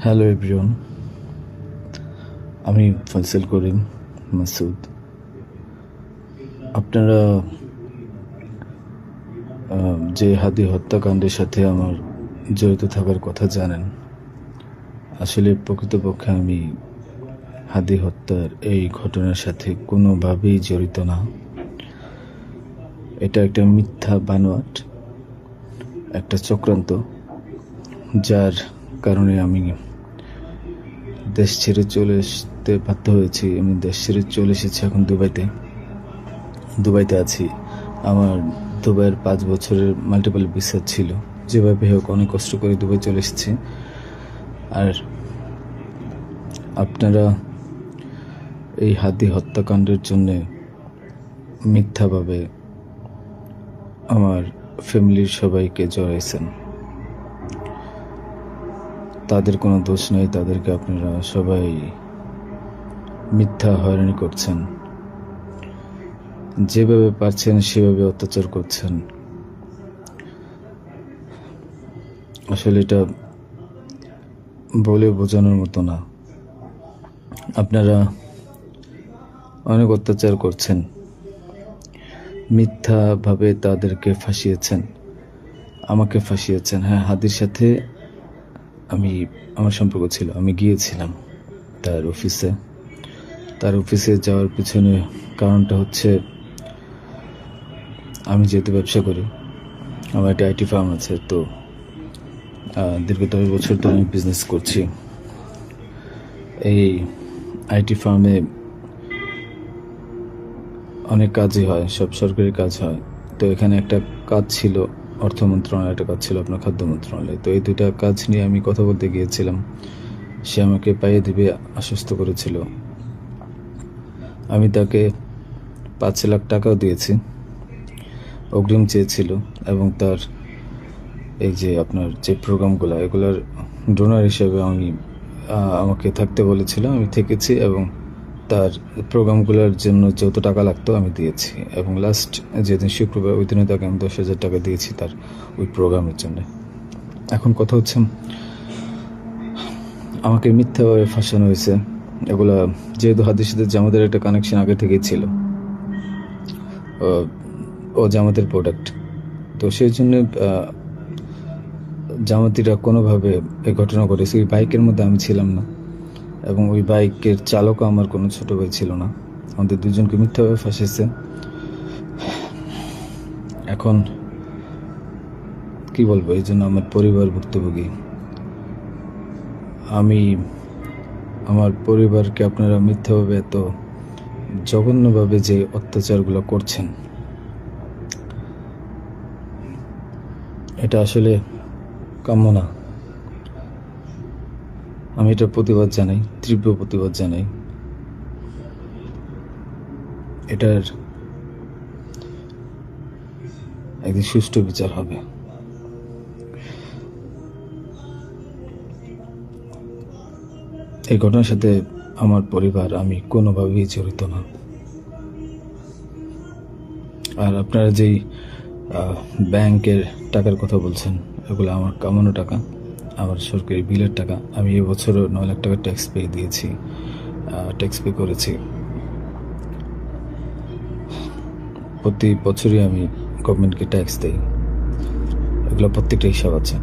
Hello everyone, আমি ফয়সাল করিম মাসুদ। আপনারা যে হাদি হত্যাকাণ্ডের সাথে আমার জড়িত থাকার কথা জানেন। আসলে প্রকৃতপক্ষে আমি হাদি হত্যার এই ঘটনার সাথে কোনোভাবেই জড়িত না। এটা একটা মিথ্যা বানোয়াট, একটা চক্রান্ত, যার কারণে আমি দেশ ছেড়ে চলে আসতে বাধ্য হয়েছি। আমি দেশ ছেড়ে চলে এসেছি এখন দুবাইতে আছি। আমার দুবাইয়ের 5 বছরের মাল্টিপল ভিসা ছিল। যেভাবে হোক অনেক কষ্ট করে দুবাই চলে এসেছি। আর আপনারা এই হাদি হত্যাকাণ্ডের জন্যে মিথ্যাভাবে আমার ফ্যামিলির সবাইকে জড়াইছেন। তাদের কোনো দোষ নেই, তাদেরকে আপনারা সবাই মিথ্যা হয়রানি করছেন। যেভাবে পারছেন সেভাবে অত্যাচার করছেন। আসলে এটা বলে বোঝানোর মতো না। আপনারা অনেক অত্যাচার করছেন, মিথ্যাভাবে তাদেরকে ফাঁসিয়েছেন, আমাকে ফাঁসিয়েছেন। হ্যাঁ, হাদির সাথে আমার সম্পর্ক ছিল। আমি গিয়েছিলাম তার অফিসে যাওয়ার পিছনে কারণটা হচ্ছে, আমি যেহেতু ব্যবসা করি, আমার একটা আইটি ফার্ম আছে। তো দীর্ঘ 10 বছর ধরে আমি বিজনেস করছি। এই আইটি ফার্মে অনেক কাজই হয়, সব সরকারি কাজ হয়। তো এখানে একটা কাজ ছিল অর্থ মন্ত্রণালয়, একটা কাজ ছিল আপনার খাদ্য মন্ত্রণালয়। তো এই দুইটা কাজ নিয়ে আমি কথা বলতে গিয়েছিলাম। সে আমাকে পাইয়ে দিবে আশ্বস্ত করেছিল। আমি তাকে 5 লাখ টাকাও দিয়েছি, অগ্রিম চেয়েছিল। এবং তার এই যে আপনার যে প্রোগ্রামগুলো, এগুলোর ডোনার হিসেবে আমাকে থাকতে বলেছিল। আমি থেকেছি এবং তার প্রোগ্রামগুলোর জন্য যত টাকা লাগতো আমি দিয়েছি। এবং লাস্ট যেদিন শুক্রবার, ওই দিনে তাকে আমি 10,000 টাকা দিয়েছি তার ওই প্রোগ্রামের জন্য। এখন কথা হচ্ছে, আমাকে মিথ্যাভাবে ফাঁসানো হয়েছে। এগুলা যেহেতু হাদির সাথে জামাতের একটা কানেকশন আগে থেকেই ছিল, ও জামাতের প্রোডাক্ট। তো সেই জন্য জামাতিরা কোনোভাবে এই ঘটনা ঘটেছে। ওই বাইকের মধ্যে আমি ছিলাম না, এবং ওই বাইকের চালকও আমার কোনো ছোট ভাই ছিল না। আমাদের দুজনকে মিথ্যাভাবে ফাঁসিয়েছে। এখন কি বলবো, এই জন্য আমার পরিবার ভুক্তভোগী। আমার পরিবারকে আপনারা মিথ্যাভাবে এত জঘন্যভাবে যে অত্যাচারগুলো করছেন, এটা আসলে কাম্য না। আমি এটা প্রতিবাদ জানাই, তীব্র প্রতিবাদ জানাই। এটার একদিন সুষ্ঠু বিচার হবে। এই ঘটনার সাথে আমার পরিবার, আমি কোনোভাবেই জড়িত না। আর আপনারা যেই ব্যাংকের টাকার কথা বলছেন, এগুলো আমার কামানো টাকা, আমার সরকারি বিলের টাকা। আমি এবছরও 9 লাখ টাকা ট্যাক্স পে করেছি। প্রতি বছরই আমি গভর্নমেন্টকে ট্যাক্স দিই। এগুলো প্রত্যেকটা হিসাব আছে।